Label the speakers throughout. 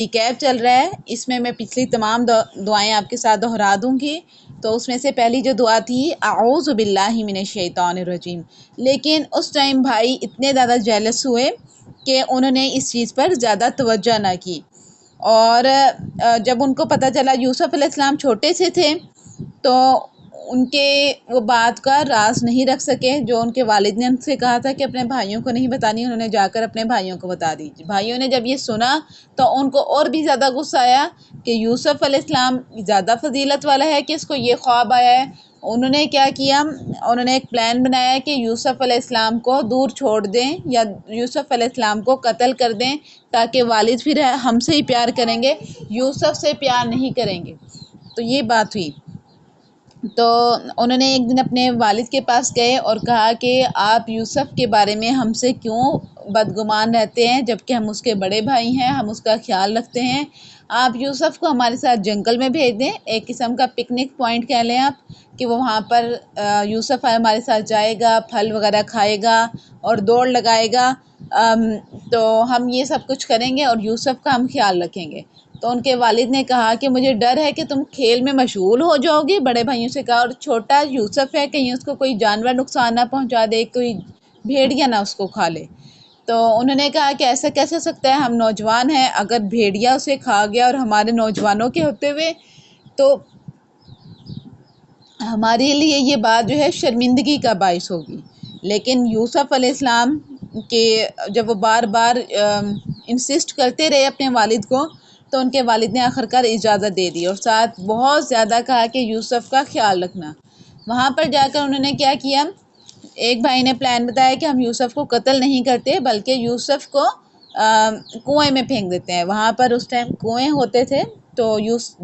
Speaker 1: Recap چل رہا ہے، اس میں میں پچھلی تمام دعائیں آپ کے ساتھ دہرا دوں گی۔ تو اس میں سے پہلی جو دعا تھی اعوذ باللہ من الشیطان الرجیم، لیکن اس ٹائم بھائی اتنے زیادہ جیلس ہوئے کہ انہوں نے اس چیز پر زیادہ توجہ نہ کی، اور جب ان کو پتہ چلا، یوسف علیہ السلام چھوٹے سے تھے تو ان کے وہ بات کا راز نہیں رکھ سکے جو ان کے والد نے ان سے کہا تھا کہ اپنے بھائیوں کو نہیں بتانی، انہوں نے جا کر اپنے بھائیوں کو بتا دی۔ بھائیوں نے جب یہ سنا تو ان کو اور بھی زیادہ غصہ آیا کہ یوسف علیہ السلام زیادہ فضیلت والا ہے کہ اس کو یہ خواب آیا ہے۔ انہوں نے کیا کیا، انہوں نے ایک پلان بنایا کہ یوسف علیہ السلام کو دور چھوڑ دیں یا یوسف علیہ السلام کو قتل کر دیں، تاکہ والد پھر ہم سے ہی پیار کریں گے، یوسف سے پیار نہیں کریں گے۔ تو یہ بات ہوئی۔ تو انہوں نے ایک دن اپنے والد کے پاس گئے اور کہا کہ آپ یوسف کے بارے میں ہم سے کیوں بدگمان رہتے ہیں، جبکہ ہم اس کے بڑے بھائی ہیں، ہم اس کا خیال رکھتے ہیں۔ آپ یوسف کو ہمارے ساتھ جنگل میں بھیج دیں، ایک قسم کا پکنک پوائنٹ کہہ لیں آپ، کہ وہ وہاں پر یوسف ہمارے ساتھ جائے گا، پھل وغیرہ کھائے گا اور دوڑ لگائے گا، تو ہم یہ سب کچھ کریں گے اور یوسف کا ہم خیال رکھیں گے۔ تو ان کے والد نے کہا کہ مجھے ڈر ہے کہ تم کھیل میں مشغول ہو جاؤ گے، بڑے بھائیوں سے کہا، اور چھوٹا یوسف ہے، کہیں اس کو کوئی جانور نقصان نہ پہنچا دے، کوئی بھیڑیا نہ اس کو کھا لے۔ تو انہوں نے کہا کہ ایسا کیسے سکتا ہے، ہم نوجوان ہیں، اگر بھیڑیا اسے کھا گیا اور ہمارے نوجوانوں کے ہوتے ہوئے، تو ہمارے لیے یہ بات جو ہے شرمندگی کا باعث ہوگی۔ لیکن یوسف علیہ السلام کے جب وہ بار بار انسسٹ کرتے رہے اپنے والد کو، تو ان کے والد نے آخر کار اجازت دے دی، اور ساتھ بہت زیادہ کہا کہ یوسف کا خیال رکھنا۔ وہاں پر جا کر انہوں نے کیا کیا، ایک بھائی نے پلان بتایا کہ ہم یوسف کو قتل نہیں کرتے بلکہ یوسف کو کنویں میں پھینک دیتے ہیں۔ وہاں پر اس ٹائم کنویں ہوتے تھے، تو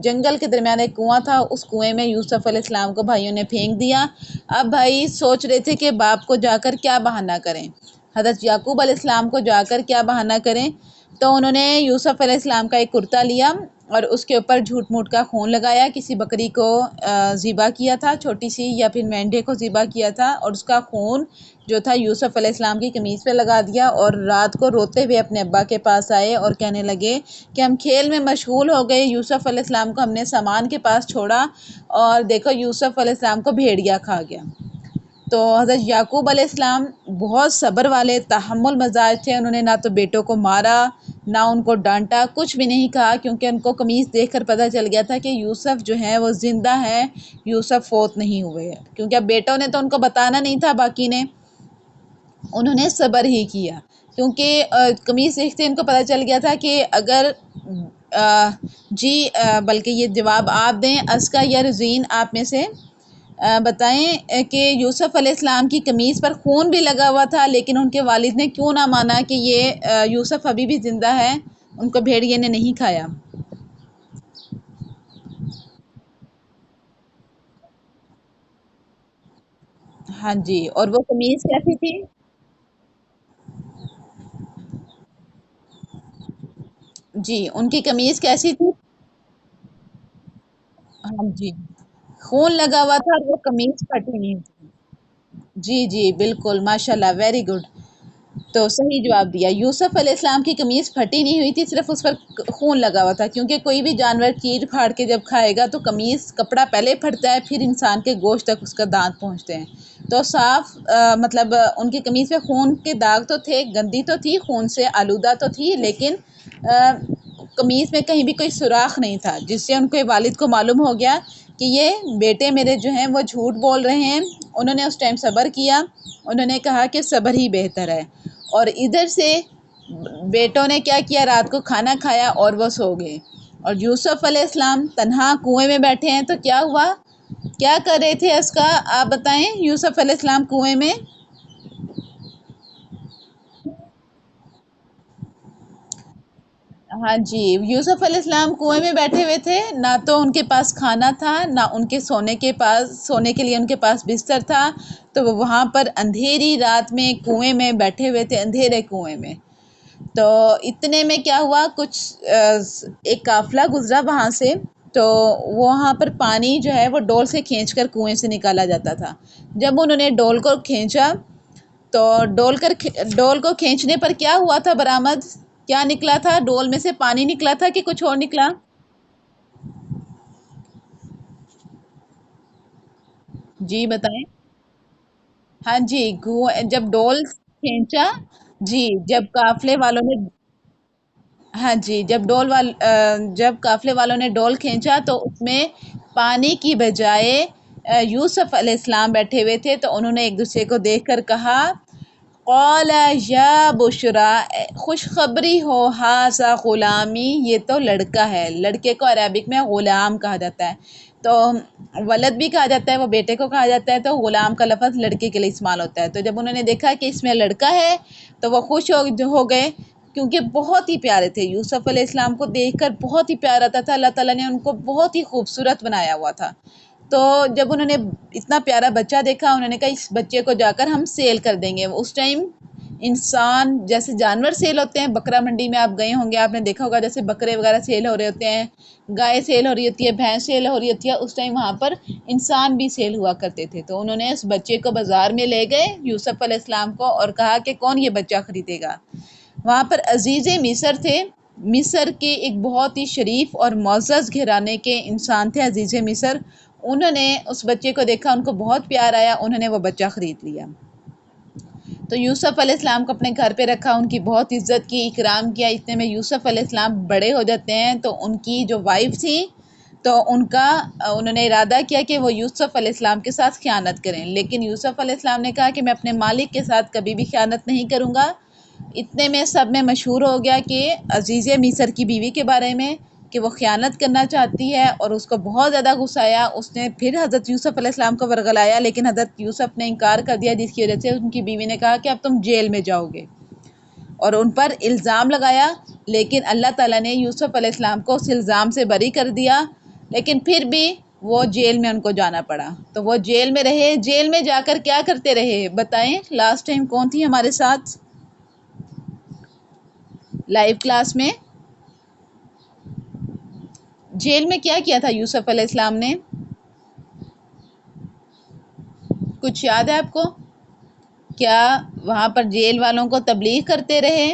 Speaker 1: جنگل کے درمیان ایک کنواں تھا، اس کنویں میں یوسف علیہ السلام کو بھائیوں نے پھینک دیا۔ اب بھائی سوچ رہے تھے کہ باپ کو جا کر کیا بہانہ کریں، حضرت یعقوب علیہ السلام کو جا کر کیا بہانہ کریں۔ تو انہوں نے یوسف علیہ السلام کا ایک کرتا لیا اور اس کے اوپر جھوٹ موٹ کا خون لگایا، کسی بکری کو ذبح کیا تھا چھوٹی سی، یا پھر مینڈھے کو ذبح کیا تھا، اور اس کا خون جو تھا یوسف علیہ السلام کی قمیص پہ لگا دیا، اور رات کو روتے ہوئے اپنے ابا کے پاس آئے اور کہنے لگے کہ ہم کھیل میں مشغول ہو گئے، یوسف علیہ السلام کو ہم نے سامان کے پاس چھوڑا اور دیکھو یوسف علیہ السلام کو بھیڑیا کھا گیا۔ تو حضرت یعقوب علیہ السلام بہت صبر والے، تحمل مزاج تھے، انہوں نے نہ تو بیٹوں کو مارا نہ ان کو ڈانٹا، کچھ بھی نہیں کہا، کیونکہ ان کو قمیص دیکھ کر پتہ چل گیا تھا کہ یوسف جو ہے وہ زندہ ہے، یوسف فوت نہیں ہوئے ہیں، کیونکہ اب بیٹوں نے تو ان کو بتانا نہیں تھا، باقی نے انہوں نے صبر ہی کیا، کیونکہ قمیص دیکھتے ان کو پتہ چل گیا تھا کہ اگر بلکہ یہ جواب آپ دیں، اسکا یا رزین آپ میں سے بتائیں کہ یوسف علیہ السلام کی قمیص پر خون بھی لگا ہوا تھا، لیکن ان کے والد نے کیوں نہ مانا کہ یہ یوسف ابھی بھی زندہ ہے، ان کو بھیڑیے نے نہیں کھایا۔ ہاں جی، اور وہ قمیص کیسی تھی؟ جی، ان کی قمیص کیسی تھی؟ ہاں جی، خون لگا ہوا تھا اور وہ قمیص پھٹی نہیں تھی۔ جی جی بالکل، ماشاء اللہ، ویری گڈ۔ تو صحیح جواب دیا، یوسف علیہ السلام کی قمیص پھٹی نہیں ہوئی تھی، صرف اس پر خون لگا ہوا تھا، کیونکہ کوئی بھی جانور چیر پھاڑ کے جب کھائے گا تو قمیص کپڑا پہلے پھٹتا ہے، پھر انسان کے گوشت تک اس کا دانت پہنچتے ہیں۔ تو صاف مطلب ان کی قمیص پہ خون کے داغ تو تھے، گندی تو تھی، خون سے آلودہ تو تھی، لیکن قمیص میں کہیں بھی کوئی سوراخ نہیں تھا، جس سے ان کے والد کو معلوم ہو گیا کہ یہ بیٹے میرے جو ہیں وہ جھوٹ بول رہے ہیں۔ انہوں نے اس ٹائم صبر کیا، انہوں نے کہا کہ صبر ہی بہتر ہے، اور ادھر سے بیٹوں نے کیا کیا، رات کو کھانا کھایا اور وہ سو گئے، اور یوسف علیہ السلام تنہا کنویں میں بیٹھے ہیں۔ تو کیا ہوا، کیا کر رہے تھے، اس کا آپ بتائیں، یوسف علیہ السلام کنویں میں؟ ہاں جی، یوسف علیہ السلام کنویں میں بیٹھے ہوئے تھے، نہ تو ان کے پاس کھانا تھا، نہ ان کے سونے کے لیے ان کے پاس بستر تھا، تو وہ وہاں پر اندھیری رات میں کنویں میں بیٹھے ہوئے تھے، اندھیرے کنویں میں۔ تو اتنے میں کیا ہوا، کچھ ایک قافلہ گزرا وہاں سے، تو وہاں پر پانی جو ہے وہ ڈول سے کھینچ کر کنویں سے نکالا جاتا تھا۔ جب انہوں نے ڈول کو کھینچا تو ڈول کو کھینچنے پر کیا ہوا تھا برآمد؟ کیا نکلا تھا؟ ڈول میں سے پانی نکلا تھا کہ کچھ اور نکلا؟ جی بتائیں۔ ہاں جی، جب ڈول کھینچا، جی جب قافلے والوں نے، ہاں جی جب قافلے والوں نے ڈول کھینچا تو اس میں پانی کی بجائے یوسف علیہ السلام بیٹھے ہوئے تھے، تو انہوں نے ایک دوسرے کو دیکھ کر کہا، قال یا بشرا، خوشخبری ہو، ہاذا غلامی، یہ تو لڑکا ہے۔ لڑکے کو عربک میں غلام کہا جاتا ہے، تو ولد بھی کہا جاتا ہے، وہ بیٹے کو کہا جاتا ہے، تو غلام کا لفظ لڑکے کے لیے استعمال ہوتا ہے۔ تو جب انہوں نے دیکھا کہ اس میں لڑکا ہے تو وہ خوش ہو گئے، کیونکہ بہت ہی پیارے تھے یوسف علیہ السلام کو دیکھ کر، بہت ہی پیارا تھا، اللہ تعالیٰ نے ان کو بہت ہی خوبصورت بنایا ہوا تھا۔ تو جب انہوں نے اتنا پیارا بچہ دیکھا، انہوں نے کہا اس بچے کو جا کر ہم سیل کر دیں گے۔ اس ٹائم انسان جیسے جانور سیل ہوتے ہیں، بکرا منڈی میں آپ گئے ہوں گے، آپ نے دیکھا ہوگا جیسے بکرے وغیرہ سیل ہو رہے ہوتے ہیں، گائے سیل ہو رہی ہوتی ہے، بھینس سیل ہو رہی ہوتی ہے، اس ٹائم وہاں پر انسان بھی سیل ہوا کرتے تھے۔ تو انہوں نے اس بچے کو بازار میں لے گئے یوسف علیہ السلام کو، اور کہا کہ کون یہ بچہ خریدے گا؟ وہاں پر عزیز مصر تھے، مصر کے ایک بہت ہی شریف اور معزز گھرانے کے انسان تھے عزیز مصر، انہوں نے اس بچے کو دیکھا، ان کو بہت پیار آیا، انہوں نے وہ بچہ خرید لیا۔ تو یوسف علیہ السلام کو اپنے گھر پہ رکھا، ان کی بہت عزت کی، اکرام کیا، اتنے میں یوسف علیہ السلام بڑے ہو جاتے ہیں، تو ان کی جو وائف تھی تو انہوں نے ارادہ کیا کہ وہ یوسف علیہ السلام کے ساتھ خیانت کریں، لیکن یوسف علیہ السلام نے کہا کہ میں اپنے مالک کے ساتھ کبھی بھی خیانت نہیں کروں گا۔ اتنے میں سب میں مشہور ہو گیا کہ عزیز مصر کی بیوی کے بارے میں کہ وہ خیانت کرنا چاہتی ہے، اور اس کو بہت زیادہ غصہ آیا، اس نے پھر حضرت یوسف علیہ السلام کو ورغلایا، لیکن حضرت یوسف نے انکار کر دیا، جس کی وجہ سے ان کی بیوی نے کہا کہ اب تم جیل میں جاؤ گے، اور ان پر الزام لگایا، لیکن اللہ تعالیٰ نے یوسف علیہ السلام کو اس الزام سے بری کر دیا، لیکن پھر بھی وہ جیل میں ان کو جانا پڑا۔ تو وہ جیل میں رہے، جیل میں جا کر کیا کرتے رہے بتائیں؟ لاسٹ ٹائم کون تھی ہمارے ساتھ لائیو کلاس میں؟ جیل میں کیا کیا تھا یوسف علیہ السلام نے؟ کچھ یاد ہے آپ کو؟ کیا وہاں پر جیل والوں کو تبلیغ کرتے رہے؟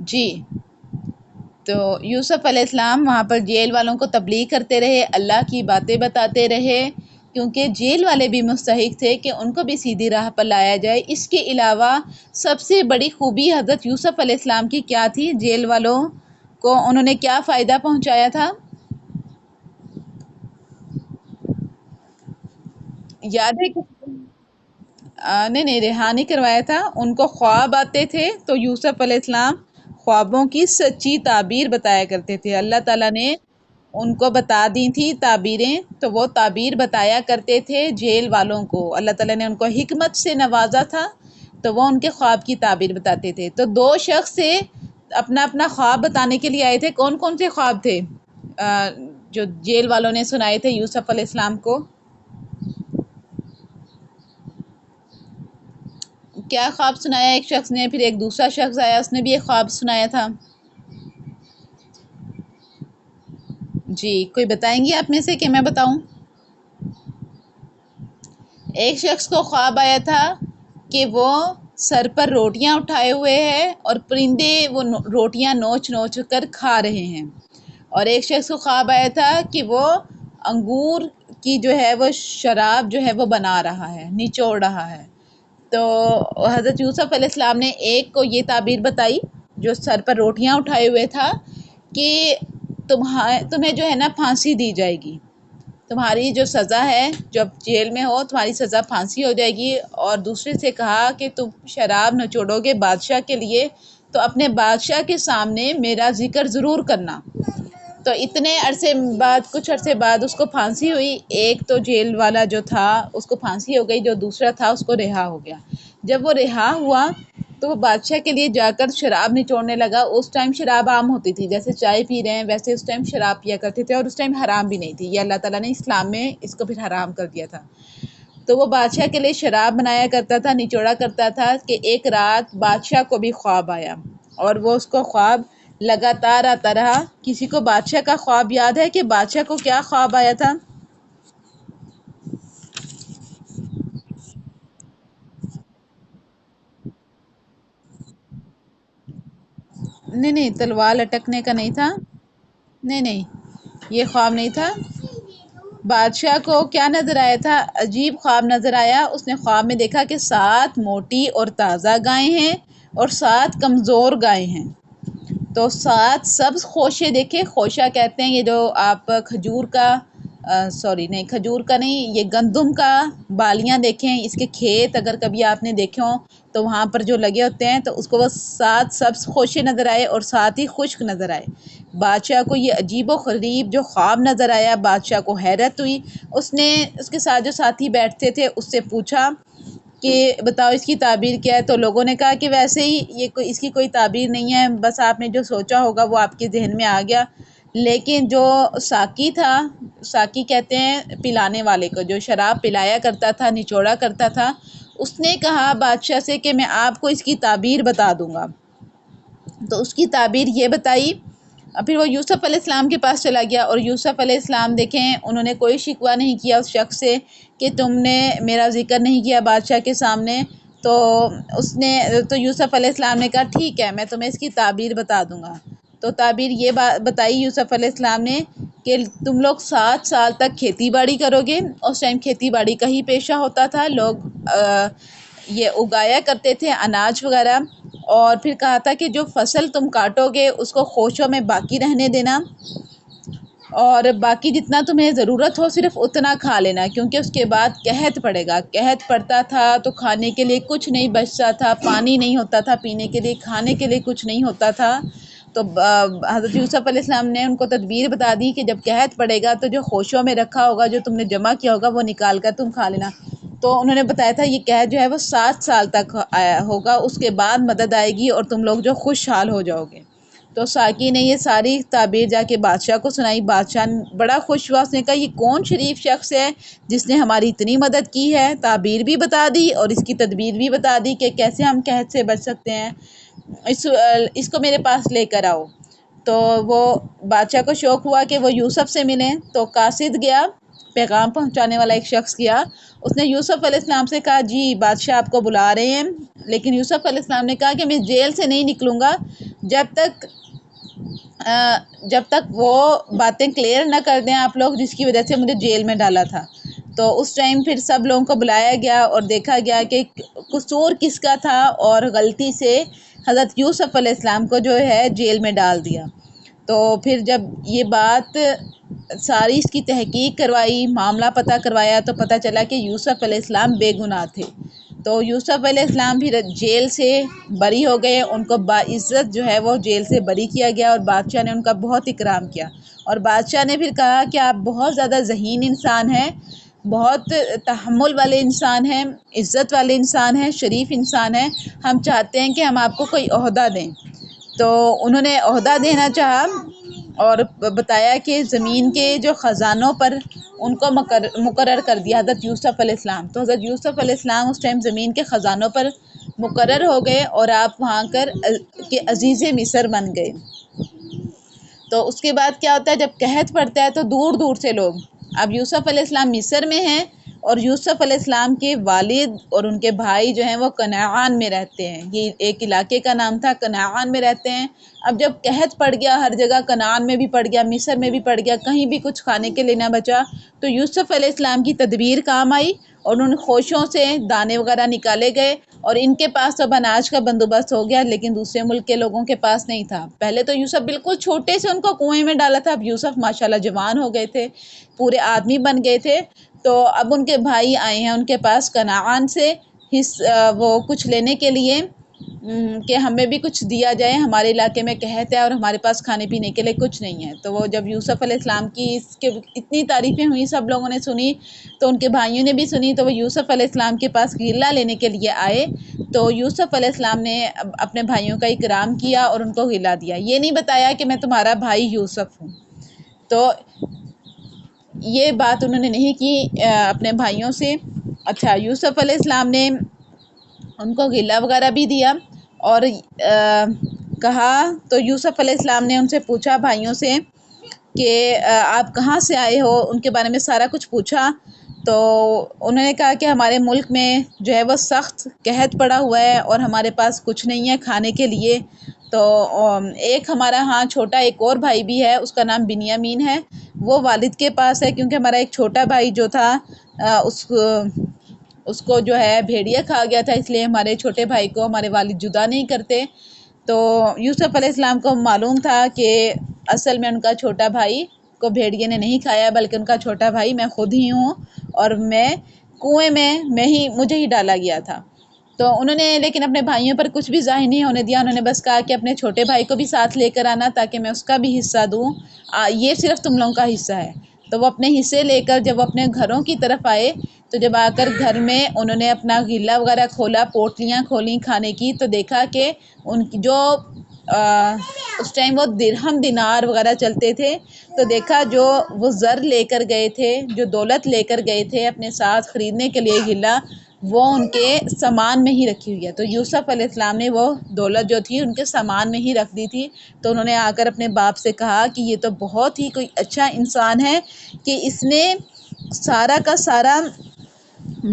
Speaker 1: جی، تو یوسف علیہ السلام وہاں پر جیل والوں کو تبلیغ کرتے رہے، اللہ کی باتیں بتاتے رہے، کیونکہ جیل والے بھی مستحق تھے کہ ان کو بھی سیدھی راہ پر لایا جائے۔ اس کے علاوہ سب سے بڑی خوبی حضرت یوسف علیہ السلام کی کیا تھی؟ جیل والوں کو انہوں نے کیا فائدہ پہنچایا تھا؟ یاد ہے کہ نہیں نہیں، رہا نہیں کروایا تھا، ان کو خواب آتے تھے تو یوسف علیہ السلام خوابوں کی سچی تعبیر بتایا کرتے تھے، اللہ تعالیٰ نے ان کو بتا دی تھی تعبیریں، تو وہ تعبیر بتایا کرتے تھے جیل والوں کو، اللہ تعالیٰ نے ان کو حکمت سے نوازا تھا، تو وہ ان کے خواب کی تعبیر بتاتے تھے۔ تو دو شخص سے اپنا اپنا خواب بتانے کے لیے آئے تھے، کون کون سے خواب تھے جو جیل والوں نے سنائے تھے یوسف علیہ السلام کو؟ کیا خواب سنایا ایک شخص نے، پھر ایک دوسرا شخص آیا، اس نے بھی ایک خواب سنایا تھا؟ جی، کوئی بتائیں گی آپ میں سے کہ میں بتاؤں؟ ایک شخص کو خواب آیا تھا کہ وہ سر پر روٹیاں اٹھائے ہوئے ہیں اور پرندے وہ روٹیاں نوچ نوچ کر کھا رہے ہیں، اور ایک شخص کو خواب آیا تھا کہ وہ انگور کی جو ہے وہ شراب جو ہے وہ بنا رہا ہے، نچوڑ رہا ہے۔ تو حضرت یوسف علیہ السلام نے ایک کو یہ تعبیر بتائی جو سر پر روٹیاں اٹھائے ہوئے تھا کہ تمہیں جو ہے نا پھانسی دی جائے گی، تمہاری جو سزا ہے، جب جیل میں ہو تمہاری سزا پھانسی ہو جائے گی، اور دوسرے سے کہا کہ تم شراب نچوڑو گے بادشاہ کے لیے تو اپنے بادشاہ کے سامنے میرا ذکر ضرور کرنا۔ تو اتنے عرصے بعد، کچھ عرصے بعد اس کو پھانسی ہوئی، ایک تو جیل والا جو تھا اس کو پھانسی ہو گئی، جو دوسرا تھا اس کو رہا ہو گیا۔ جب وہ رہا ہوا تو وہ بادشاہ کے لیے جا کر شراب نچوڑنے لگا، اس ٹائم شراب عام ہوتی تھی، جیسے چائے پی رہے ہیں ویسے اس ٹائم شراب پیا کرتے تھے، اور اس ٹائم حرام بھی نہیں تھی، یہ اللہ تعالیٰ نے اسلام میں اس کو پھر حرام کر دیا تھا۔ تو وہ بادشاہ کے لیے شراب بنایا کرتا تھا، نچوڑا کرتا تھا، کہ ایک رات بادشاہ کو بھی خواب آیا، اور وہ اس کو خواب لگاتار آتا رہا۔ کسی کو بادشاہ کا خواب یاد ہے کہ بادشاہ کو کیا خواب آیا تھا؟ نہیں نہیں، تلوار لٹکنے کا نہیں تھا، نہیں نہیں، یہ خواب نہیں تھا۔ بادشاہ کو کیا نظر آیا تھا؟ عجیب خواب نظر آیا۔ اس نے خواب میں دیکھا کہ 7 موٹی اور تازہ گائیں ہیں اور 7 کمزور گائیں ہیں۔ تو 7 سبز خوشے دیکھے، خوشہ کہتے ہیں یہ جو آپ کھجور کا سوری نہیں، کھجور کا نہیں، یہ گندم کا بالیاں دیکھیں، اس کے کھیت اگر کبھی آپ نے دیکھے ہوں تو وہاں پر جو لگے ہوتے ہیں، تو اس کو وہ 7 سبز خوشے نظر آئے اور 7 ہی خشک نظر آئے۔ بادشاہ کو یہ عجیب و غریب جو خواب نظر آیا، بادشاہ کو حیرت ہوئی۔ اس نے اس کے ساتھ جو ساتھی بیٹھتے تھے اس سے پوچھا کہ بتاؤ اس کی تعبیر کیا ہے؟ تو لوگوں نے کہا کہ ویسے ہی یہ اس کی کوئی تعبیر نہیں ہے، بس آپ نے جو سوچا ہوگا وہ آپ کے ذہن میں آ گیا۔ لیکن جو ساقی تھا، ساقی کہتے ہیں پلانے والے کو، جو شراب پلایا کرتا تھا، نچوڑا کرتا تھا، اس نے کہا بادشاہ سے کہ میں آپ کو اس کی تعبیر بتا دوں گا۔ تو اس کی تعبیر یہ بتائی۔ پھر وہ یوسف علیہ السلام کے پاس چلا گیا، اور یوسف علیہ السلام دیکھیں انہوں نے کوئی شکوہ نہیں کیا اس شخص سے کہ تم نے میرا ذکر نہیں کیا بادشاہ کے سامنے۔ تو تو یوسف علیہ السلام نے کہا ٹھیک ہے، میں تمہیں اس کی تعبیر بتا دوں گا۔ تو تعبیر یہ بتائی یوسف علیہ السلام نے کہ تم لوگ 7 سال تک کھیتی باڑی کرو گے۔ اس ٹائم کھیتی باڑی کا ہی پیشہ ہوتا تھا، لوگ یہ اگایا کرتے تھے اناج وغیرہ۔ اور پھر کہا تھا کہ جو فصل تم کاٹو گے اس کو خوشوں میں باقی رہنے دینا، اور باقی جتنا تمہیں ضرورت ہو صرف اتنا کھا لینا، کیونکہ اس کے بعد قحط پڑے گا۔ قحط پڑتا تھا تو کھانے کے لیے کچھ نہیں بچتا تھا، پانی نہیں ہوتا تھا پینے کے لیے، کھانے کے لیے کچھ نہیں ہوتا تھا۔ تو حضرت یوسف علیہ السلام نے ان کو تدبیر بتا دی کہ جب قحط پڑے گا تو جو خوشوں میں رکھا ہوگا، جو تم نے جمع کیا ہوگا، وہ نکال کر تم کھا لینا۔ تو انہوں نے بتایا تھا یہ قحط جو ہے وہ 7 سال تک ہوگا، اس کے بعد مدد آئے گی اور تم لوگ جو خوشحال ہو جاؤ گے۔ تو ساقی نے یہ ساری تعبیر جا کے بادشاہ کو سنائی۔ بادشاہ بڑا خوش ہوا، اس نے کہا یہ کون شریف شخص ہے جس نے ہماری اتنی مدد کی ہے، تعبیر بھی بتا دی اور اس کی تدبیر بھی بتا دی کہ کیسے ہم قحط سے بچ سکتے ہیں۔ اس کو میرے پاس لے کر آؤ۔ تو وہ بادشاہ کو شوق ہوا کہ وہ یوسف سے ملیں، تو قاصد گیا، پیغام پہنچانے والا ایک شخص گیا۔ اس نے یوسف علیہ السلام سے کہا جی بادشاہ آپ کو بلا رہے ہیں، لیکن یوسف علیہ السلام نے کہا کہ میں جیل سے نہیں نکلوں گا جب تک وہ باتیں کلیئر نہ کر دیں آپ لوگ، جس کی وجہ سے مجھے جیل میں ڈالا تھا۔ تو اس ٹائم پھر سب لوگوں کو بلایا گیا اور دیکھا گیا کہ قصور کس کا تھا، اور غلطی سے حضرت یوسف علیہ السلام کو جو ہے جیل میں ڈال دیا۔ تو پھر جب یہ بات ساری اس کی تحقیق کروائی، معاملہ پتہ کروایا، تو پتہ چلا کہ یوسف علیہ السلام بے گناہ تھے۔ تو یوسف علیہ السلام بھی جیل سے بری ہو گئے، ان کو باعزت جو ہے وہ جیل سے بری کیا گیا، اور بادشاہ نے ان کا بہت اکرام کیا۔ اور بادشاہ نے پھر کہا کہ آپ بہت زیادہ ذہین انسان ہیں، بہت تحمل والے انسان ہیں، عزت والے انسان ہیں، شریف انسان ہیں، ہم چاہتے ہیں کہ ہم آپ کو کوئی عہدہ دیں۔ تو انہوں نے عہدہ دینا چاہا اور بتایا کہ زمین کے جو خزانوں پر ان کو مقرر کر دیا حضرت یوسف علیہ السلام۔ تو حضرت یوسف علیہ السلام اس ٹائم زمین کے خزانوں پر مقرر ہو گئے، اور آپ وہاں کے عزیز مصر بن گئے۔ تو اس کے بعد کیا ہوتا ہے، جب قحط پڑتا ہے تو دور دور سے لوگ، اب یوسف علیہ السلام مصر میں ہیں، اور یوسف علیہ السلام کے والد اور ان کے بھائی جو ہیں وہ کنعان میں رہتے ہیں، یہ ایک علاقے کا نام تھا، کنعان میں رہتے ہیں۔ اب جب قحط پڑ گیا ہر جگہ، کنعان میں بھی پڑ گیا، مصر میں بھی پڑ گیا، کہیں بھی کچھ کھانے کے لیے نہ بچا، تو یوسف علیہ السلام کی تدبیر کام آئی، اور ان خوشوں سے دانے وغیرہ نکالے گئے، اور ان کے پاس تو اناج کا بندوبست ہو گیا، لیکن دوسرے ملک کے لوگوں کے پاس نہیں تھا۔ پہلے تو یوسف بالکل چھوٹے سے ان کو کنویں میں ڈالا تھا، اب یوسف ماشاءاللہ جوان ہو گئے تھے، پورے آدمی بن گئے تھے۔ تو اب ان کے بھائی آئے ہیں ان کے پاس کنعان سے وہ کچھ لینے کے لیے کہ ہمیں بھی کچھ دیا جائے، ہمارے علاقے میں قحط ہے اور ہمارے پاس کھانے پینے کے لیے کچھ نہیں ہے۔ تو وہ جب یوسف علیہ السلام کی اس کے اتنی تعریفیں ہوئی، سب لوگوں نے سنی، تو ان کے بھائیوں نے بھی سنی، تو وہ یوسف علیہ السلام کے پاس غلہ لینے کے لیے آئے۔ تو یوسف علیہ السلام نے اپنے بھائیوں کا اکرام کیا اور ان کو غلہ دیا، یہ نہیں بتایا کہ میں تمہارا بھائی یوسف ہوں۔ تو یہ بات انہوں نے نہیں کی اپنے بھائیوں سے۔ اچھا، یوسف علیہ السلام نے ان کو غلہ وغیرہ بھی دیا اور کہا، تو یوسف علیہ السلام نے ان سے پوچھا بھائیوں سے کہ آپ کہاں سے آئے ہو، ان کے بارے میں سارا کچھ پوچھا۔ تو انہوں نے کہا کہ ہمارے ملک میں جو ہے وہ سخت قحط پڑا ہوا ہے اور ہمارے پاس کچھ نہیں ہے کھانے کے لیے۔ تو ایک ہمارا ہاں چھوٹا ایک اور بھائی بھی ہے، اس کا نام بنیامین ہے، وہ والد کے پاس ہے، کیونکہ ہمارا ایک چھوٹا بھائی جو تھا اس کو جو ہے بھیڑیا کھا گیا تھا، اس لیے ہمارے چھوٹے بھائی کو ہمارے والد جدا نہیں کرتے۔ تو یوسف علیہ السلام کو معلوم تھا کہ اصل میں ان کا چھوٹا بھائی کو بھیڑیے نے نہیں کھایا، بلکہ ان کا چھوٹا بھائی میں خود ہی ہوں، اور میں کنویں میں ہی مجھے ہی ڈالا گیا تھا۔ تو انہوں نے لیکن اپنے بھائیوں پر کچھ بھی ظاہر نہیں ہونے دیا، انہوں نے بس کہا کہ اپنے چھوٹے بھائی کو بھی ساتھ لے کر آنا تاکہ میں اس کا بھی حصہ دوں، یہ صرف تم لوگوں کا حصہ ہے۔ تو وہ اپنے حصے لے کر جب وہ اپنے گھروں کی طرف آئے، تو جب آ کر گھر میں انہوں نے اپنا غلہ وغیرہ کھولا، پوٹلیاں کھولیں کھانے کی، تو دیکھا کہ ان کی جو اس ٹائم وہ درہم دینار وغیرہ چلتے تھے، تو دیکھا جو وہ زر لے کر گئے تھے، جو دولت لے کر گئے تھے اپنے ساتھ خریدنے کے لیے غلہ، وہ ان کے سامان میں ہی رکھی ہوئی ہے۔ تو یوسف علیہ السلام نے وہ دولت جو تھی ان کے سامان میں ہی رکھ دی تھی۔ تو انہوں نے آ کر اپنے باپ سے کہا کہ یہ تو بہت ہی کوئی اچھا انسان ہے کہ اس نے سارا کا سارا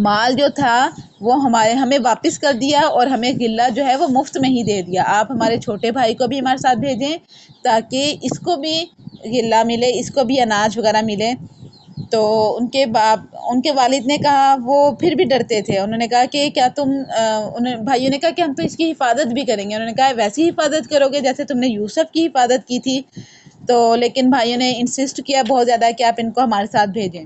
Speaker 1: مال جو تھا وہ ہمیں واپس کر دیا، اور ہمیں غلہ جو ہے وہ مفت میں ہی دے دیا۔ آپ ہمارے چھوٹے بھائی کو بھی ہمارے ساتھ بھیجیں تاکہ اس کو بھی غلہ ملے، اس کو بھی اناج وغیرہ ملے۔ تو ان کے والد نے کہا، وہ پھر بھی ڈرتے تھے، انہوں نے کہا کہ کیا تم بھائیوں نے کہا کہ ہم تو اس کی حفاظت بھی کریں گے۔ انہوں نے کہا ویسی حفاظت کرو گے جیسے تم نے یوسف کی حفاظت کی تھی۔ تو لیکن بھائیوں نے انسسٹ کیا بہت زیادہ کہ آپ ان کو ہمارے ساتھ بھیجیں۔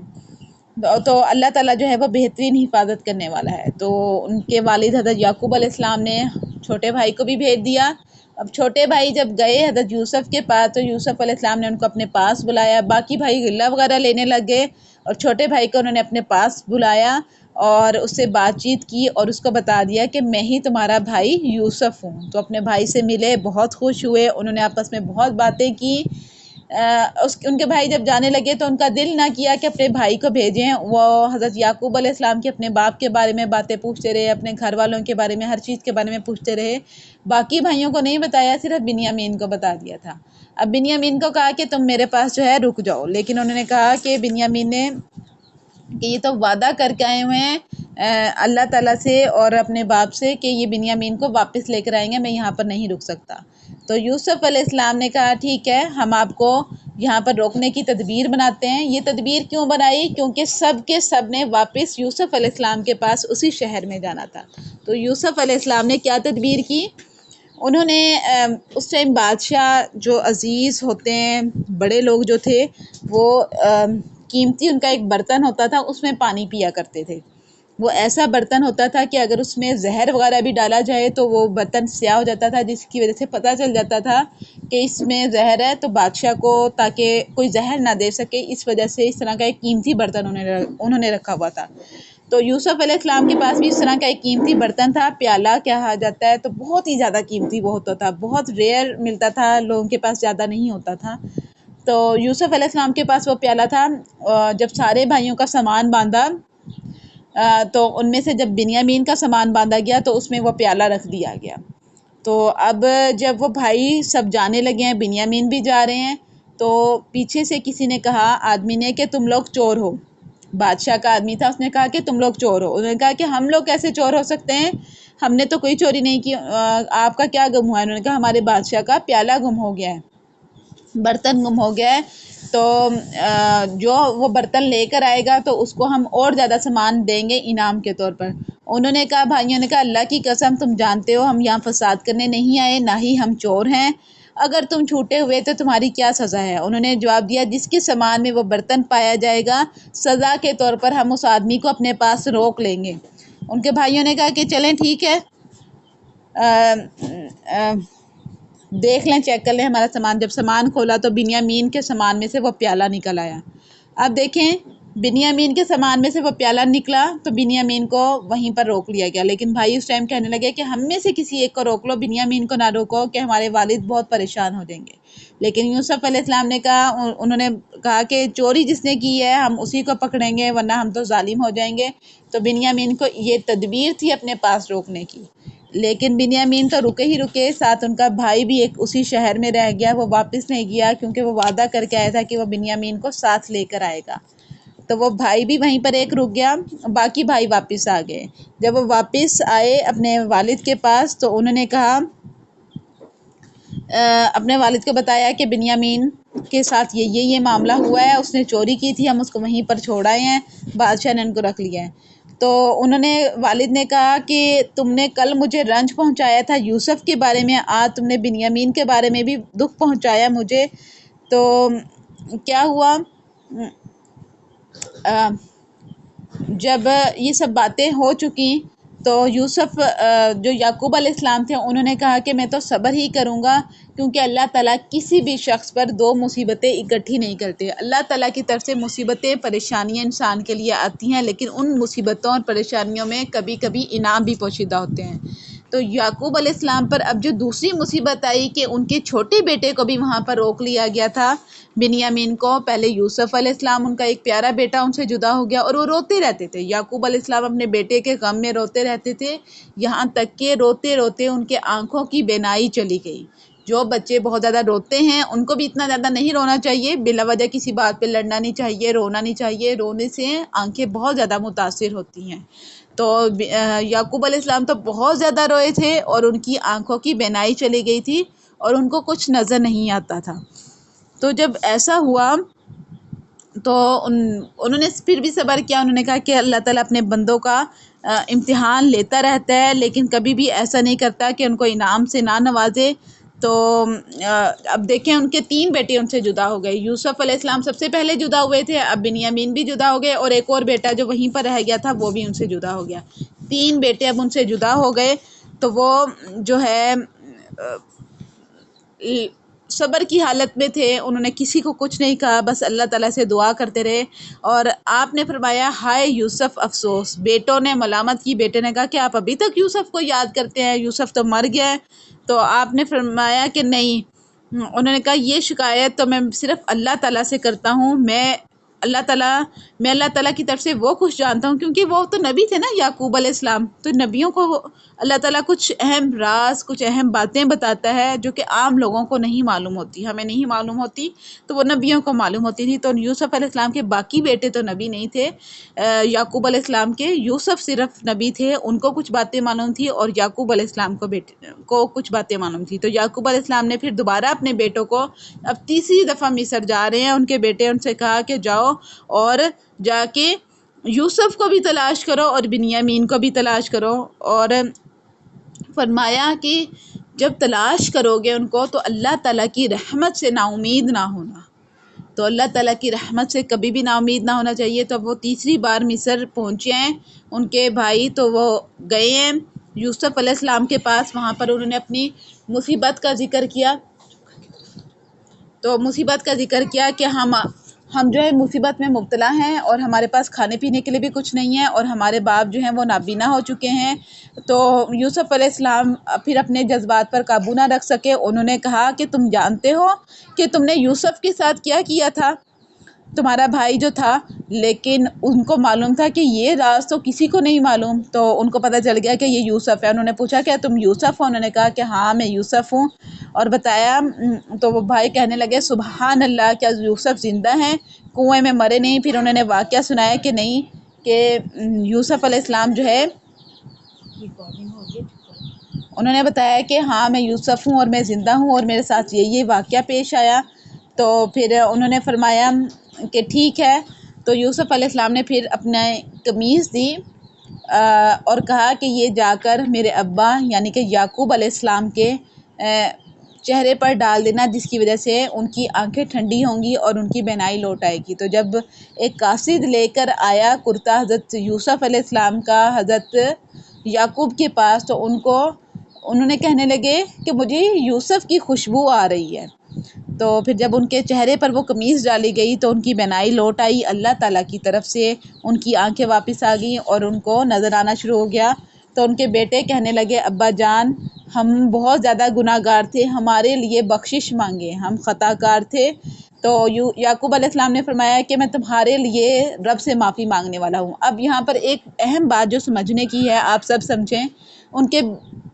Speaker 1: تو اللہ تعالیٰ جو ہے وہ بہترین حفاظت کرنے والا ہے۔ تو ان کے والد حضرت یعقوب علیہ السلام نے چھوٹے بھائی کو بھی بھیج دیا۔ اب چھوٹے بھائی جب گئے حضرت یوسف کے پاس، تو یوسف علیہ السلام نے ان کو اپنے پاس بلایا، باقی بھائی غلہ وغیرہ لینے لگ گئے، اور چھوٹے بھائی کو انہوں نے اپنے پاس بلایا اور اس سے بات چیت کی، اور اس کو بتا دیا کہ میں ہی تمہارا بھائی یوسف ہوں۔ تو اپنے بھائی سے ملے، بہت خوش ہوئے، انہوں نے آپس میں بہت باتیں کی۔ ان کے بھائی جب جانے لگے تو ان کا دل نہ کیا کہ اپنے بھائی کو بھیجیں۔ وہ حضرت یعقوب علیہ السلام کے اپنے باپ کے بارے میں باتیں پوچھتے رہے، اپنے گھر والوں کے بارے میں، ہر چیز کے بارے میں پوچھتے رہے۔ باقی بھائیوں کو نہیں بتایا، صرف بنیامین کو بتا دیا تھا۔ اب بنیامین کو کہا کہ تم میرے پاس جو ہے رک جاؤ، لیکن انہوں نے کہا کہ بنیامین نے کہ یہ تو وعدہ کر کے آئے ہوئے ہیں اللہ تعالیٰ سے اور اپنے باپ سے کہ یہ بنیامین کو واپس لے کر آئیں گے، میں یہاں پر نہیں رک سکتا۔ تو یوسف علیہ السلام نے کہا ٹھیک ہے، ہم آپ کو یہاں پر روکنے کی تدبیر بناتے ہیں۔ یہ تدبیر کیوں بنائی؟ کیونکہ سب کے سب نے واپس یوسف علیہ السلام کے پاس اسی شہر میں جانا تھا۔ تو یوسف علیہ السلام نے کیا تدبیر کی؟ انہوں نے اس ٹائم بادشاہ جو عزیز ہوتے ہیں، بڑے لوگ جو تھے، وہ قیمتی ان کا ایک برتن ہوتا تھا، اس میں پانی پیا کرتے تھے۔ وہ ایسا برتن ہوتا تھا کہ اگر اس میں زہر وغیرہ بھی ڈالا جائے تو وہ برتن سیاہ ہو جاتا تھا، جس کی وجہ سے پتہ چل جاتا تھا کہ اس میں زہر ہے، تو بادشاہ کو تاکہ کوئی زہر نہ دے سکے، اس وجہ سے اس طرح کا ایک قیمتی برتن انہوں نے رکھا ہوا تھا۔ تو یوسف علیہ السلام کے پاس بھی اس طرح کا ایک قیمتی برتن تھا، پیالہ کہا جاتا ہے، تو بہت ہی زیادہ قیمتی وہ ہوتا تھا، بہت ریئر ملتا تھا، لوگوں کے پاس زیادہ نہیں ہوتا تھا۔ تو یوسف علیہ السلام کے پاس وہ پیالہ تھا۔ جب سارے بھائیوں کا سامان باندھا، تو ان میں سے جب بنیامین کا سامان باندھا گیا تو اس میں وہ پیالہ رکھ دیا گیا۔ تو اب جب وہ بھائی سب جانے لگے ہیں، بنیامین بھی جا رہے ہیں، تو پیچھے سے کسی نے کہا، آدمی نے، کہ تم لوگ چور ہو۔ بادشاہ کا آدمی تھا، اس نے کہا کہ تم لوگ چور ہو۔ انہوں نے کہا کہ ہم لوگ کیسے چور ہو سکتے ہیں، ہم نے تو کوئی چوری نہیں کی، آپ کا کیا گم ہوا ہے؟ انہوں نے کہا ہمارے بادشاہ کا پیالہ گم ہو گیا ہے، برتن گم ہو گیا ہے، تو جو وہ برتن لے کر آئے گا تو اس کو ہم اور زیادہ سامان دیں گے انعام کے طور پر۔ انہوں نے کہا، بھائیوں نے کہا اللہ کی قسم تم جانتے ہو ہم یہاں فساد کرنے نہیں آئے، نہ ہی ہم چور ہیں، اگر تم چھوٹے ہوئے تو تمہاری کیا سزا ہے؟ انہوں نے جواب دیا، جس کے سامان میں وہ برتن پایا جائے گا، سزا کے طور پر ہم اس آدمی کو اپنے پاس روک لیں گے۔ ان کے بھائیوں نے کہا کہ چلیں ٹھیک ہے، دیکھ لیں، چیک کر لیں ہمارا سامان۔ جب سامان کھولا تو بنیامین کے سامان میں سے وہ پیالہ نکل آیا۔ اب دیکھیں، بنیامین کے سامان میں سے وہ پیالہ نکلا تو بنیامین کو وہیں پر روک لیا گیا، لیکن بھائی اس ٹائم کہنے لگے کہ ہم میں سے کسی ایک کو روک لو، بنیامین کو نہ روکو کہ ہمارے والد بہت پریشان ہو جائیں گے۔ لیکن یوسف علیہ السلام نے کہا، انہوں نے کہا کہ چوری جس نے کی ہے ہم اسی کو پکڑیں گے، ورنہ ہم تو ظالم ہو جائیں گے۔ تو بنیامین کو یہ تدبیر تھی اپنے پاس روکنے کی، لیکن بنیامین تو رکے ہی رکے، ساتھ ان کا بھائی بھی ایک اسی شہر میں رہ گیا، وہ واپس نہیں گیا کیونکہ وہ وعدہ کر کے آیا تھا کہ وہ بنیامین کو ساتھ لے کر آئے گا۔ تو وہ بھائی بھی وہیں پر ایک رک گیا، باقی بھائی واپس آ گئے۔ جب وہ واپس آئے اپنے والد کے پاس تو انہوں نے کہا اپنے والد کو بتایا کہ بنیامین کے ساتھ یہ معاملہ ہوا ہے، اس نے چوری کی تھی، ہم اس کو وہیں پر چھوڑ آئے ہیں، بادشاہ نے ان کو رکھ لیا ہے۔ تو والد نے کہا کہ تم نے کل مجھے رنج پہنچایا تھا یوسف کے بارے میں، آج تم نے بنیامین کے بارے میں بھی دکھ پہنچایا مجھے۔ تو کیا ہوا، جب یہ سب باتیں ہو چکی تو یوسف جو یعقوب علیہ السلام تھے انہوں نے کہا کہ میں تو صبر ہی کروں گا، کیونکہ اللہ تعالیٰ کسی بھی شخص پر دو مصیبتیں اکٹھی نہیں کرتے۔ اللہ تعالیٰ کی طرف سے مصیبتیں پریشانیاں انسان کے لیے آتی ہیں، لیکن ان مصیبتوں اور پریشانیوں میں کبھی کبھی انعام بھی پوشیدہ ہوتے ہیں۔ تو یعقوب علیہ السلام پر اب جو دوسری مصیبت آئی کہ ان کے چھوٹے بیٹے کو بھی وہاں پر روک لیا گیا تھا، بنیامین کو۔ پہلے یوسف علیہ السلام ان کا ایک پیارا بیٹا ان سے جدا ہو گیا اور وہ روتے رہتے تھے، یعقوب علیہ السلام اپنے بیٹے کے غم میں روتے رہتے تھے، یہاں تک کہ روتے روتے ان کے آنکھوں کی بینائی چلی گئی۔ جو بچے بہت زیادہ روتے ہیں ان کو بھی اتنا زیادہ نہیں رونا چاہیے، بلا وجہ کسی بات پہ لڑنا نہیں چاہیے، رونا نہیں چاہیے، رونے سے آنکھیں بہت زیادہ متاثر ہوتی ہیں۔ تو یعقوب علیہ السلام تو بہت زیادہ روئے تھے اور ان کی آنکھوں کی بینائی چلی گئی تھی اور ان کو کچھ نظر نہیں آتا تھا۔ تو جب ایسا ہوا تو انہوں نے پھر بھی صبر کیا، انہوں نے کہا کہ اللہ تعالیٰ اپنے بندوں کا امتحان لیتا رہتا ہے، لیکن کبھی بھی ایسا نہیں کرتا کہ ان کو انعام سے نہ نوازے۔ تو اب دیکھیں ان کے 3 بیٹے ان سے جدا ہو گئے، یوسف علیہ السلام سب سے پہلے جدا ہوئے تھے، اب بنیامین بھی جدا ہو گئے اور ایک اور بیٹا جو وہیں پر رہ گیا تھا وہ بھی ان سے جدا ہو گیا۔ 3 بیٹے اب ان سے جدا ہو گئے۔ تو وہ جو ہے صبر کی حالت میں تھے، انہوں نے کسی کو کچھ نہیں کہا، بس اللہ تعالیٰ سے دعا کرتے رہے۔ اور آپ نے فرمایا ہائے یوسف افسوس، بیٹوں نے ملامت کی، بیٹے نے کہا کہ آپ ابھی تک یوسف کو یاد کرتے ہیں، یوسف تو مر گیا ہے۔ تو آپ نے فرمایا کہ نہیں، انہوں نے کہا یہ شکایت تو میں صرف اللہ تعالیٰ سے کرتا ہوں، میں اللہ تعالیٰ کی طرف سے وہ کچھ جانتا ہوں، کیونکہ وہ تو نبی تھے نا یعقوب علیہ السلام، تو نبیوں کو اللہ تعالیٰ کچھ اہم راز، کچھ اہم باتیں بتاتا ہے جو کہ عام لوگوں کو نہیں معلوم ہوتی، ہمیں نہیں معلوم ہوتی، تو وہ نبیوں کو معلوم ہوتی تھی۔ تو یوسف علیہ السلام کے باقی بیٹے تو نبی نہیں تھے، یعقوب علیہ السلام کے یوسف صرف نبی تھے، ان کو کچھ باتیں معلوم تھی اور یعقوب علیہ السلام کو کچھ باتیں معلوم تھی۔ تو یعقوب علیہ السلام نے پھر دوبارہ اپنے بیٹوں کو، اب تیسری دفعہ مصر جا رہے ہیں، ان کے بیٹے ان سے کہا کہ جاؤ اور جا کے یوسف کو بھی تلاش کرو اور بنیامین کو بھی تلاش کرو، اور فرمایا کہ جب تلاش کرو گے ان کو تو اللہ تعالیٰ کی رحمت سے نا امید نہ ہونا، تو اللہ تعالیٰ کی رحمت سے کبھی بھی نا امید نہ ہونا چاہیے۔ تو وہ تیسری بار مصر پہنچے ہیں ان کے بھائی، تو وہ گئے ہیں یوسف علیہ السلام کے پاس، وہاں پر انہوں نے اپنی مصیبت کا ذکر کیا، تو مصیبت کا ذکر کیا کہ ہم جو ہے مصیبت میں مبتلا ہیں اور ہمارے پاس کھانے پینے کے لیے بھی کچھ نہیں ہے اور ہمارے باپ جو ہیں وہ نابینا ہو چکے ہیں۔ تو یوسف علیہ السلام پھر اپنے جذبات پر قابو نہ رکھ سکے، انہوں نے کہا کہ تم جانتے ہو کہ تم نے یوسف کے ساتھ کیا کیا تھا، تمہارا بھائی جو تھا، لیکن ان کو معلوم تھا کہ یہ راز تو کسی کو نہیں معلوم، تو ان کو پتہ چل گیا کہ یہ یوسف ہے۔ انہوں نے پوچھا کیا تم یوسف ہو؟ انہوں نے کہا کہ ہاں میں یوسف ہوں، اور بتایا، تو وہ بھائی کہنے لگے سبحان اللہ، کیا یوسف زندہ ہیں، کنویں میں مرے نہیں؟ پھر انہوں نے واقعہ سنایا کہ نہیں، کہ یوسف علیہ السلام جو ہے، انہوں نے بتایا کہ ہاں میں یوسف ہوں اور میں زندہ ہوں اور میرے ساتھ یہ واقعہ پیش آیا۔ تو پھر انہوں نے فرمایا کہ ٹھیک ہے، تو یوسف علیہ السلام نے پھر اپنا قمیص دی اور کہا کہ یہ جا کر میرے ابا یعنی کہ یعقوب علیہ السلام کے چہرے پر ڈال دینا، جس کی وجہ سے ان کی آنکھیں ٹھنڈی ہوں گی اور ان کی بینائی لوٹ آئے گی۔ تو جب ایک قاصد لے کر آیا کرتا حضرت یوسف علیہ السلام کا حضرت یعقوب کے پاس، تو انہوں نے کہنے لگے کہ مجھے یوسف کی خوشبو آ رہی ہے۔ تو پھر جب ان کے چہرے پر وہ قمیص ڈالی گئی تو ان کی بینائی لوٹ آئی، اللہ تعالیٰ کی طرف سے ان کی آنکھیں واپس آ گئیں اور ان کو نظر آنا شروع ہو گیا۔ تو ان کے بیٹے کہنے لگے ابا جان، ہم بہت زیادہ گناہ گار تھے، ہمارے لیے بخشش مانگے، ہم خطا کار تھے۔ تو یعقوب علیہ السلام نے فرمایا کہ میں تمہارے لیے رب سے معافی مانگنے والا ہوں۔ اب یہاں پر ایک اہم بات جو سمجھنے کی ہے، آپ سب سمجھیں، ان کے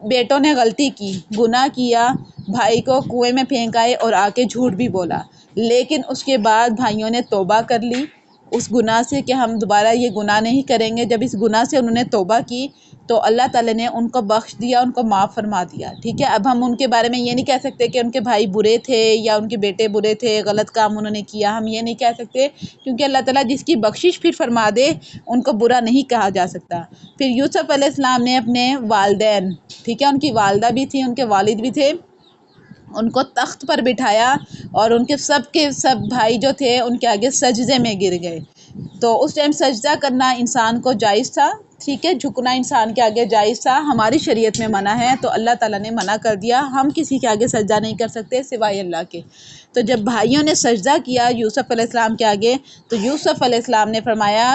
Speaker 1: بیٹوں نے غلطی کی، گناہ کیا، بھائی کو کنویں میں پھینک آئے اور آ کے جھوٹ بھی بولا، لیکن اس کے بعد بھائیوں نے توبہ کر لی اس گناہ سے کہ ہم دوبارہ یہ گناہ نہیں کریں گے۔ جب اس گناہ سے انہوں نے توبہ کی تو اللہ تعالیٰ نے ان کو بخش دیا، ان کو معاف فرما دیا، ٹھیک ہے۔ اب ہم ان کے بارے میں یہ نہیں کہہ سکتے کہ ان کے بھائی برے تھے یا ان کے بیٹے برے تھے، غلط کام انہوں نے کیا، ہم یہ نہیں کہہ سکتے، کیونکہ اللہ تعالیٰ جس کی بخشش پھر فرما دے ان کو برا نہیں کہا جا سکتا۔ پھر یوسف علیہ السلام نے اپنے والدین، ٹھیک ہے، ان کی والدہ بھی تھی، ان کے والد بھی تھے، ان کو تخت پر بٹھایا اور ان کے سب بھائی جو تھے ان کے آگے سجدے میں گر گئے۔ تو اس ٹائم سجدہ کرنا انسان کو جائز تھا، ٹھیک ہے، جھکنا انسان کے آگے جائز تھا، ہماری شریعت میں منع ہے، تو اللہ تعالیٰ نے منع کر دیا، ہم کسی کے آگے سجدہ نہیں کر سکتے سوائے اللہ کے۔ تو جب بھائیوں نے سجدہ کیا یوسف علیہ السلام کے آگے، تو یوسف علیہ السلام نے فرمایا،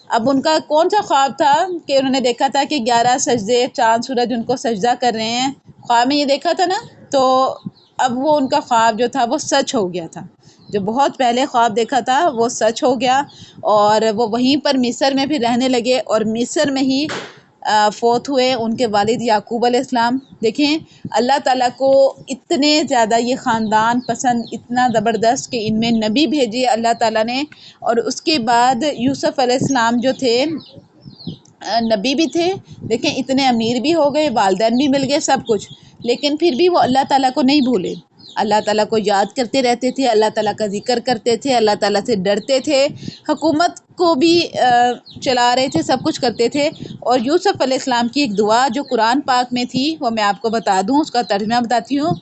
Speaker 1: اب ان کا کون سا خواب تھا کہ انہوں نے دیکھا تھا کہ 11 سجدے چاند سورج ان کو سجدہ کر رہے ہیں، خواب میں یہ دیکھا تھا نا، تو اب وہ ان کا خواب جو تھا وہ سچ ہو گیا تھا، جو بہت پہلے خواب دیکھا تھا وہ سچ ہو گیا، اور وہ وہیں پر مصر میں بھی رہنے لگے، اور مصر میں ہی فوت ہوئے ان کے والد یعقوب علیہ السلام۔ دیکھیں اللہ تعالیٰ کو اتنے زیادہ یہ خاندان پسند، اتنا زبردست کہ ان میں نبی بھیجے اللہ تعالیٰ نے، اور اس کے بعد یوسف علیہ السلام جو تھے نبی بھی تھے، دیکھیں اتنے امیر بھی ہو گئے، والدین بھی مل گئے، سب کچھ، لیکن پھر بھی وہ اللہ تعالیٰ کو نہیں بھولے، اللہ تعالیٰ کو یاد کرتے رہتے تھے، اللہ تعالیٰ کا ذکر کرتے تھے، اللہ تعالیٰ سے ڈرتے تھے، حکومت کو بھی چلا رہے تھے، سب کچھ کرتے تھے۔ اور یوسف علیہ السلام کی ایک دعا جو قرآن پاک میں تھی وہ میں آپ کو بتا دوں، اس کا ترجمہ بتاتی ہوں۔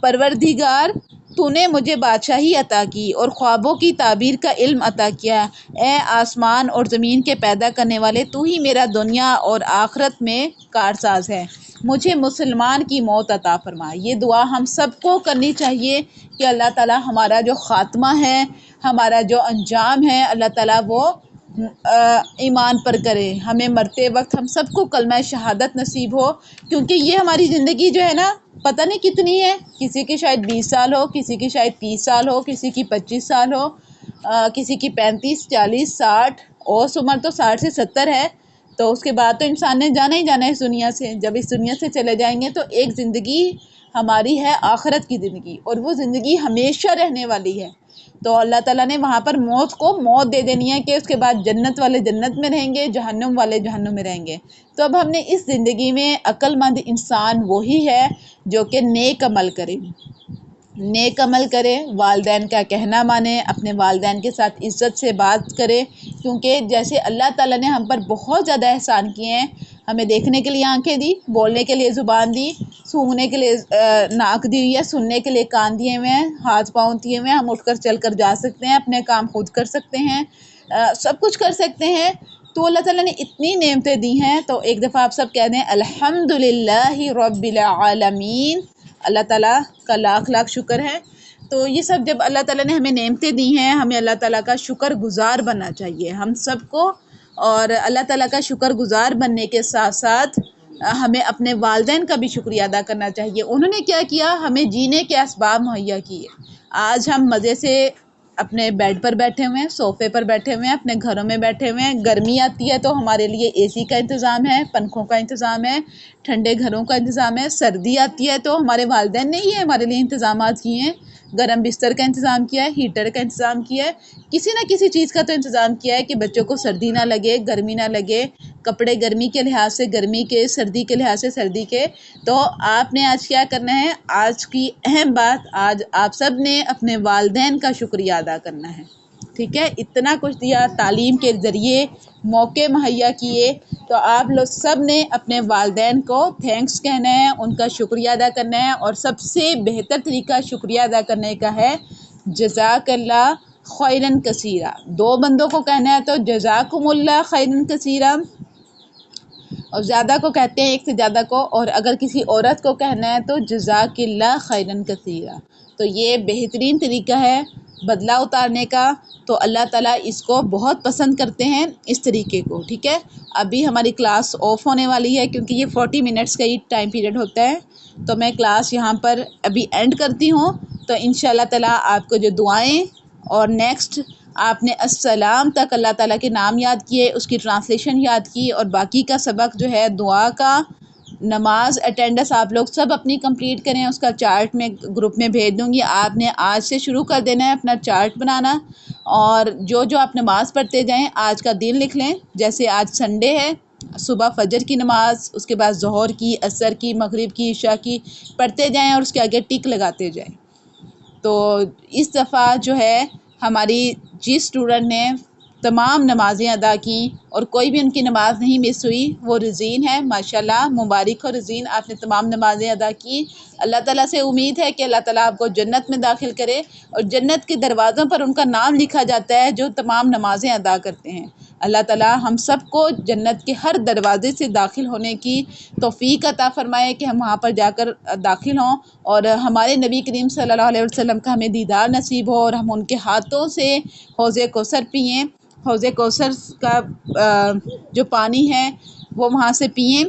Speaker 1: پروردگار تو نے مجھے بادشاہی عطا کی اور خوابوں کی تعبیر کا علم عطا کیا، اے آسمان اور زمین کے پیدا کرنے والے، تو ہی میرا دنیا اور آخرت میں کارساز ہے، مجھے مسلمان کی موت عطا فرما۔ یہ دعا ہم سب کو کرنی چاہیے کہ اللہ تعالیٰ ہمارا جو خاتمہ ہے، ہمارا جو انجام ہے، اللہ تعالیٰ وہ ایمان پر کرے، ہمیں مرتے وقت ہم سب کو کلمہ شہادت نصیب ہو، کیونکہ یہ ہماری زندگی جو ہے نا پتہ نہیں کتنی ہے، کسی کی شاید 20 سال ہو، کسی کی شاید 30 سال ہو، کسی کی 25 سال ہو، کسی کی 35 40 60، اوسط عمر تو 60 سے 70 ہے، تو اس کے بعد تو انسان نے جانا ہی جانا ہے اس دنیا سے۔ جب اس دنیا سے چلے جائیں گے تو ایک زندگی ہماری ہے آخرت کی زندگی، اور وہ زندگی ہمیشہ رہنے والی ہے، تو اللہ تعالیٰ نے وہاں پر موت کو موت دے دینی ہے کہ اس کے بعد جنت والے جنت میں رہیں گے، جہنم والے جہنم میں رہیں گے۔ تو اب ہم نے اس زندگی میں عقل مند انسان وہی ہے جو کہ نیک عمل کرے، نیک عمل کرے، والدین کا کہنا مانے، اپنے والدین کے ساتھ عزت سے بات کرے، کیونکہ جیسے اللہ تعالیٰ نے ہم پر بہت زیادہ احسان کیے ہیں، ہمیں دیکھنے کے لیے آنکھیں دی، بولنے کے لیے زبان دی، سونگھنے کے لیے ناک دی ہوئی ہے، سننے کے لیے کان دیے ہوئے ہیں، ہاتھ پاؤں دیے ہوئے ہیں، ہم اٹھ کر چل کر جا سکتے ہیں، اپنے کام خود کر سکتے ہیں، سب کچھ کر سکتے ہیں، تو اللہ تعالیٰ نے اتنی نعمتیں دی ہیں، تو ایک دفعہ آپ سب کہہ دیں الحمدللہ رب العالمین، اللہ تعالیٰ کا لاکھ لاکھ شکر ہے۔ تو یہ سب جب اللہ تعالیٰ نے ہمیں نعمتیں دی ہیں، ہمیں اللہ تعالیٰ کا شکر گزار بننا چاہیے ہم سب کو، اور اللہ تعالیٰ کا شکر گزار بننے کے ساتھ ساتھ ہمیں اپنے والدین کا بھی شکریہ ادا کرنا چاہیے۔ انہوں نے کیا کیا، ہمیں جینے کے اسباب مہیا کیے، آج ہم مزے سے اپنے بیڈ پر بیٹھے ہوئے ہیں، صوفے پر بیٹھے ہوئے ہیں، اپنے گھروں میں بیٹھے ہوئے ہیں، گرمی آتی ہے تو ہمارے لیے اے سی کا انتظام ہے، پنکھوں کا انتظام ہے، ٹھنڈے گھروں کا انتظام ہے، سردی آتی ہے تو ہمارے والدین نے ہی ہمارے لیے انتظامات کیے ہیں، گرم بستر کا انتظام کیا ہے، ہیٹر کا انتظام کیا ہے، کسی نہ کسی چیز کا تو انتظام کیا ہے کہ بچوں کو سردی نہ لگے، گرمی نہ لگے، کپڑے گرمی کے لحاظ سے گرمی کے، سردی کے لحاظ سے سردی کے۔ تو آپ نے آج کیا کرنا ہے، آج کی اہم بات، آج آپ سب نے اپنے والدین کا شکریہ ادا کرنا ہے، ٹھیک ہے، اتنا کچھ دیا، تعلیم کے ذریعے موقع مہیا کیے، تو آپ لوگ سب نے اپنے والدین کو تھینکس کہنا ہے، ان کا شکریہ ادا کرنا ہے، اور سب سے بہتر طریقہ شکریہ ادا کرنے کا ہے جزاک اللہ خیرن کثیرہ، 2 بندوں کو کہنا ہے تو جزاکم اللہ خیرن کثیرہ، اور زیادہ کو کہتے ہیں ایک سے زیادہ کو، اور اگر کسی عورت کو کہنا ہے تو جزاک اللہ خیرن کثیرہ، تو یہ بہترین طریقہ ہے بدلہ اتارنے کا، تو اللہ تعالیٰ اس کو بہت پسند کرتے ہیں اس طریقے کو، ٹھیک ہے۔ ابھی ہماری کلاس آف ہونے والی ہے کیونکہ یہ 40 منٹس کا ہی ٹائم پیریڈ ہوتا ہے، تو میں کلاس یہاں پر ابھی اینڈ کرتی ہوں، تو انشاءاللہ تعالیٰ آپ کو جو دعائیں اور نیکسٹ آپ نے السلام تک اللہ تعالیٰ کے نام یاد کیے، اس کی ٹرانسلیشن یاد کی، اور باقی کا سبق جو ہے دعا کا، نماز اٹینڈنس آپ لوگ سب اپنی کمپلیٹ کریں، اس کا چارٹ میں گروپ میں بھیج دوں گی، آپ نے آج سے شروع کر دینا ہے اپنا چارٹ بنانا، اور جو آپ نماز پڑھتے جائیں آج کا دن لکھ لیں، جیسے آج سنڈے ہے، صبح فجر کی نماز، اس کے بعد ظہر کی، عصر کی، مغرب کی، عشاء کی پڑھتے جائیں اور اس کے آگے ٹک لگاتے جائیں۔ تو اس دفعہ جو ہے ہماری جس اسٹوڈنٹ نے تمام نمازیں ادا کیں اور کوئی بھی ان کی نماز نہیں مس ہوئی وہ رزین ہے، ماشاءاللہ مبارک ہو رزین، آپ نے تمام نمازیں ادا کی۔ اللہ تعالیٰ سے امید ہے کہ اللہ تعالیٰ آپ کو جنت میں داخل کرے، اور جنت کے دروازوں پر ان کا نام لکھا جاتا ہے جو تمام نمازیں ادا کرتے ہیں۔ اللہ تعالیٰ ہم سب کو جنت کے ہر دروازے سے داخل ہونے کی توفیق عطا فرمائے کہ ہم وہاں پر جا کر داخل ہوں، اور ہمارے نبی کریم صلی اللہ علیہ وسلم کا ہمیں دیدار نصیب ہو، اور ہم ان کے ہاتھوں سے حوض کوثر پئیں، حوض کوثر کا جو پانی ہے وہ وہاں سے پئیں۔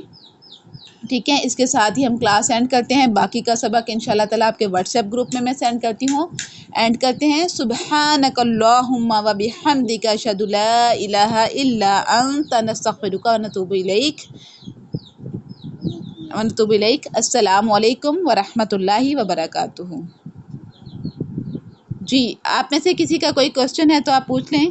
Speaker 1: ٹھیک ہے، اس کے ساتھ ہی ہم کلاس اینڈ کرتے ہیں۔ باقی کا سبق انشاءاللہ تعالیٰ آپ کے واٹس ایپ گروپ میں سینڈ کرتی ہوں۔ اینڈ کرتے ہیں، سبحانک اللہم و بحمدک اشہد لا الہ الا انت نستغفرک و نتوب الیک۔ السلام علیکم ورحمۃ اللہ وبرکاتہ۔ جی، آپ میں سے کسی کا کوئی کوسچن ہے تو آپ پوچھ لیں۔